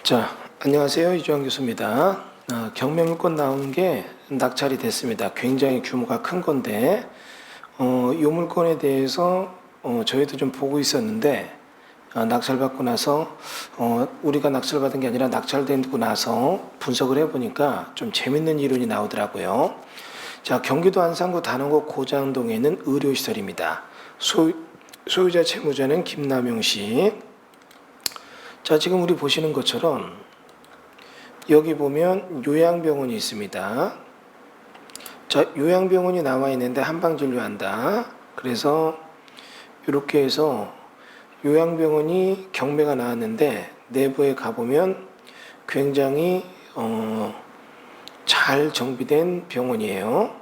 자, 안녕하세요. 이주환 교수입니다. 경매물건 나온 게 낙찰이 됐습니다. 굉장히 규모가 큰 건데, 이 물건에 대해서 저희도 좀 보고 있었는데, 낙찰받고 나서 우리가 낙찰받은 게 아니라 낙찰되고 나서 분석을 해보니까 좀 재밌는 이론이 나오더라고요. 자, 경기도 안산구 단원구 고장동에 있는 의료시설입니다. 소유자 채무자는 김남용 씨. 자, 지금 우리 보시는 것처럼 여기 보면 요양병원이 있습니다. 자, 요양병원이 나와 있는데 한방진료한다. 그래서 이렇게 해서 요양병원이 경매가 나왔는데 내부에 가보면 굉장히 잘 정비된 병원이에요.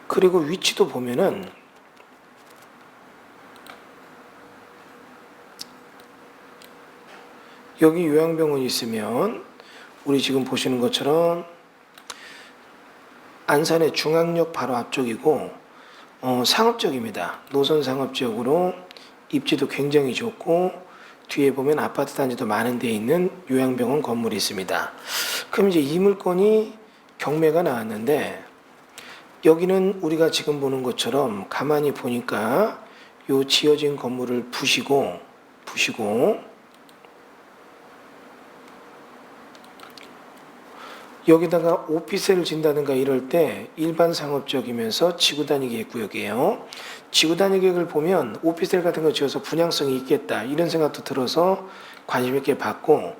그리고 위치도 보면은 여기 요양병원이 있으면 우리 지금 보시는 것처럼 안산의 중앙역 바로 앞쪽이고 상업적입니다. 노선 상업지역으로 입지도 굉장히 좋고 뒤에 보면 아파트 단지도 많은 데 있는 요양병원 건물이 있습니다. 그럼 이제 이 물건이 경매가 나왔는데 여기는 우리가 지금 보는 것처럼 가만히 보니까 요 지어진 건물을 부시고 여기다가 오피스를 진다든가 이럴 때 일반 상업적이면서 지구단위 구역이에요. 지구단위 구역을 보면 오피스텔 같은 거 지어서 분양성이 있겠다 이런 생각도 들어서 관심 있게 봤고,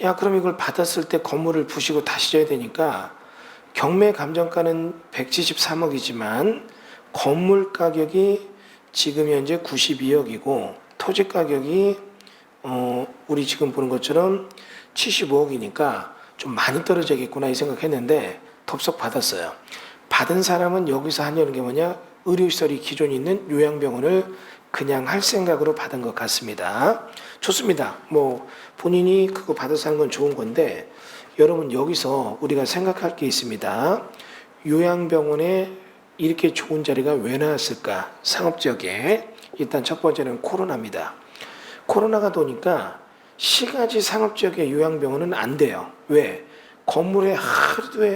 야 그럼 이걸 받았을 때 건물을 부시고 다시 져야 되니까 경매 감정가는 173억이지만 건물 가격이 지금 현재 92억이고 토지 가격이 우리 지금 보는 것처럼 75억이니까 좀 많이 떨어지겠구나 이 생각했는데 덥석 받았어요. 받은 사람은 여기서 하려는 게 뭐냐, 의료시설이 기존에 있는 요양병원을 그냥 할 생각으로 받은 것 같습니다. 좋습니다. 뭐 본인이 그거 받아서 하는 건 좋은 건데 여러분 여기서 우리가 생각할 게 있습니다. 요양병원에 이렇게 좋은 자리가 왜 나왔을까? 상업지역에 일단 첫 번째는 코로나입니다. 코로나가 도니까 시가지 상업지역의 요양병원은 안 돼요. 왜? 건물에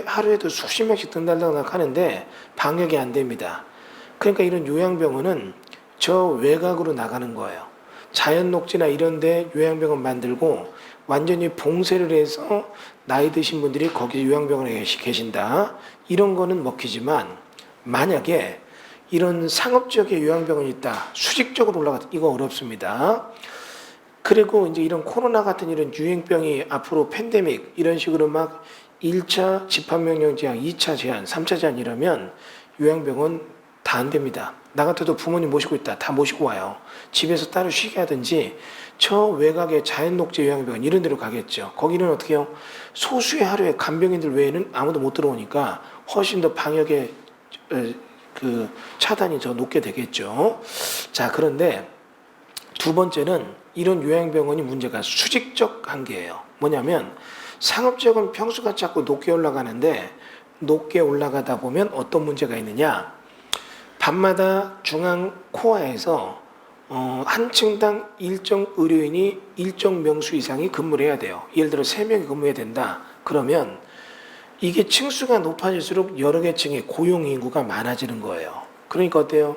하루에도 수십 명씩 든달달달 하는데 방역이 안 됩니다. 그러니까 이런 요양병원은 저 외곽으로 나가는 거예요. 자연녹지나 이런 데 요양병원 만들고 완전히 봉쇄를 해서 나이 드신 분들이 거기 요양병원에 계신다. 이런 거는 먹히지만 만약에 이런 상업지역에 요양병원이 있다. 수직적으로 올라갔다. 이거 어렵습니다. 그리고 이제 이런 코로나 같은 이런 유행병이 앞으로 팬데믹 이런 식으로 막 1차 집합명령 제한, 2차 제한, 3차 제한 이러면 요양병원 다 안 됩니다. 나 같아도 부모님 모시고 있다. 다 모시고 와요. 집에서 따로 쉬게 하든지 저 외곽의 자연녹지 요양병원 이런 데로 가겠죠. 거기는 어떻게 해요? 소수의 하루에 간병인들 외에는 아무도 못 들어오니까 훨씬 더 방역의 그 차단이 더 높게 되겠죠. 자, 그런데 두 번째는 이런 요양병원이 문제가 수직적 한계예요. 뭐냐면 상업지역은 평수가 자꾸 높게 올라가는데 높게 올라가다 보면 어떤 문제가 있느냐, 밤마다 중앙 코아에서 한 층당 일정 의료인이 일정 명수 이상이 근무를 해야 돼요. 예를 들어 3명이 근무해야 된다. 그러면 이게 층수가 높아질수록 여러 개 층의 고용인구가 많아지는 거예요. 그러니까 어때요?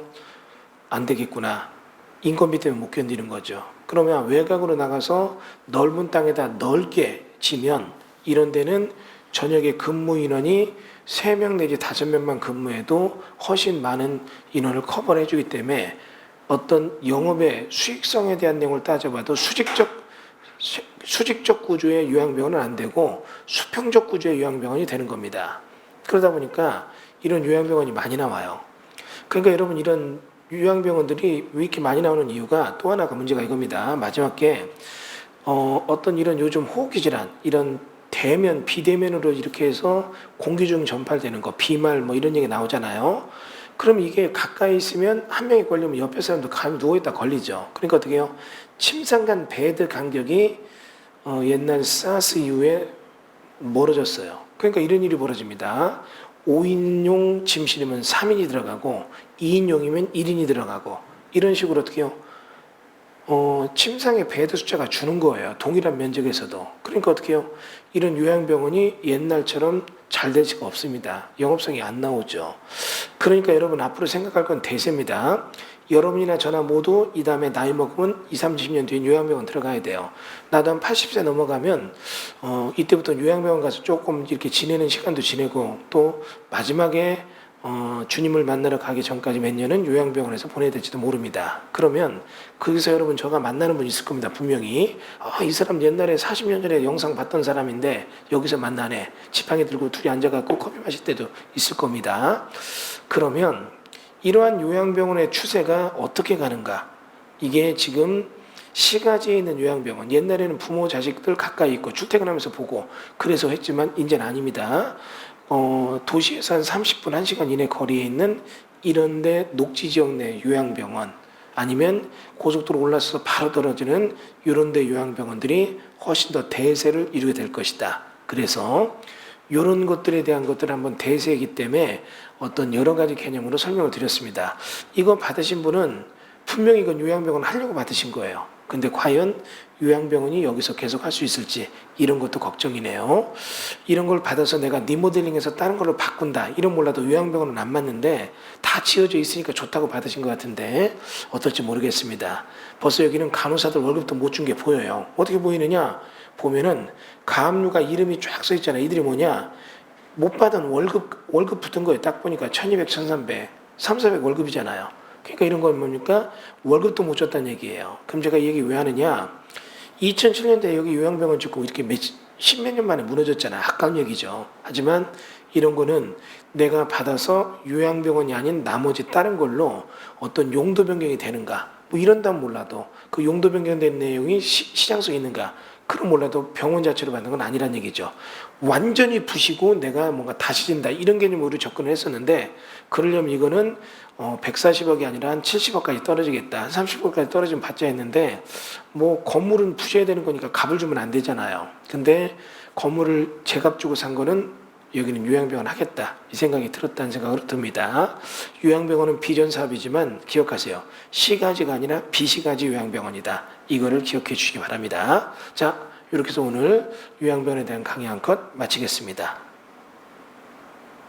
안 되겠구나. 인건비 때문에 못 견디는 거죠. 그러면 외곽으로 나가서 넓은 땅에다 넓게 지면 이런 데는 저녁에 근무 인원이 3명 내지 5명만 근무해도 훨씬 많은 인원을 커버를 해주기 때문에 어떤 영업의 수익성에 대한 내용을 따져봐도 수직적 구조의 요양병원은 안 되고 수평적 구조의 요양병원이 되는 겁니다. 그러다 보니까 이런 요양병원이 많이 나와요. 그러니까 여러분 이런 요양병원들이 왜 이렇게 많이 나오는 이유가 또 하나가 문제가 이겁니다. 마지막에 어떤 이런 요즘 호흡기 질환, 이런 대면, 비대면으로 이렇게 해서 공기 중 전파되는 거, 비말 뭐 이런 얘기 나오잖아요. 그럼 이게 가까이 있으면 한 명이 걸리면 옆에 사람도 감이 누워있다 걸리죠. 그러니까 어떻게 해요? 침상간 베드 간격이 옛날 사스 이후에 멀어졌어요. 그러니까 이런 일이 벌어집니다. 5인용 침실이면 3인이 들어가고 2인용이면 1인이 들어가고 이런 식으로 어떻게 해요? 침상의 베드 숫자가 주는 거예요. 동일한 면적에서도. 그러니까 어떻게 해요? 이런 요양병원이 옛날처럼 잘 될 수가 없습니다. 영업성이 안 나오죠. 그러니까 여러분 앞으로 생각할 건 대세입니다. 여러분이나 저나 모두 이 다음에 나이 먹으면 20, 30년 뒤에 요양병원 들어가야 돼요. 나도 한 80세 넘어가면 이때부터 요양병원 가서 조금 이렇게 지내는 시간도 지내고 또 마지막에 주님을 만나러 가기 전까지 몇 년은 요양병원에서 보내야 될지도 모릅니다. 그러면 거기서 여러분 저가 만나는 분 있을 겁니다. 분명히 이 사람 옛날에 40년 전에 영상 봤던 사람인데 여기서 만나네. 지팡이 들고 둘이 앉아갖고 커피 마실 때도 있을 겁니다. 그러면 이러한 요양병원의 추세가 어떻게 가는가? 이게 지금 시가지에 있는 요양병원, 옛날에는 부모 자식들 가까이 있고 출퇴근하면서 보고 그래서 했지만 이제는 아닙니다. 도시에서 한 30분, 1시간 이내 거리에 있는 이런데 녹지 지역 내 요양병원 아니면 고속도로 올라서서 바로 떨어지는 이런데 요양병원들이 훨씬 더 대세를 이루게 될 것이다. 그래서 이런 것들에 대한 것들을 한번 대세이기 때문에 어떤 여러 가지 개념으로 설명을 드렸습니다. 이거 받으신 분은 분명히 이건 요양병원 하려고 받으신 거예요. 근데 과연 요양병원이 여기서 계속 할 수 있을지 이런 것도 걱정이네요. 이런 걸 받아서 내가 리모델링해서 다른 걸로 바꾼다 이런 몰라도 요양병원은 안 맞는데 다 지어져 있으니까 좋다고 받으신 것 같은데 어떨지 모르겠습니다. 벌써 여기는 간호사들 월급도 못 준 게 보여요. 어떻게 보이느냐 보면은 가압류가 이름이 쫙 써 있잖아요. 이들이 뭐냐 못 받은 월급 붙은 거에 딱 보니까 1200, 1300, 3,400 월급이잖아요. 그러니까 이런 건 뭡니까? 월급도 못 줬다는 얘기예요. 그럼 제가 이 얘기 왜 하느냐? 2007년도에 여기 요양병원 짓고 이렇게 십몇 년 만에 무너졌잖아요. 아까운 얘기죠. 하지만 이런 거는 내가 받아서 요양병원이 아닌 나머지 다른 걸로 어떤 용도 변경이 되는가? 뭐 이런다면 몰라도 그 용도 변경된 내용이 시장성이 있는가? 그럼 몰라도 병원 자체로 받는 건 아니란 얘기죠. 완전히 부시고 내가 뭔가 다시 진다 이런 개념으로 접근을 했었는데 그러려면 이거는 140억이 아니라 한 70억까지 떨어지겠다. 한 30억까지 떨어지면 받자 했는데 뭐 건물은 부셔야 되는 거니까 값을 주면 안 되잖아요. 근데 건물을 제값 주고 산 거는 여기는 요양병원 하겠다 이 생각이 들었다는 생각으로 듭니다. 요양병원은 비전 사업이지만 기억하세요. 시가지가 아니라 비시가지 요양병원이다. 이거를 기억해 주시기 바랍니다. 자, 이렇게 해서 오늘 요양병원에 대한 강의 한 컷 마치겠습니다.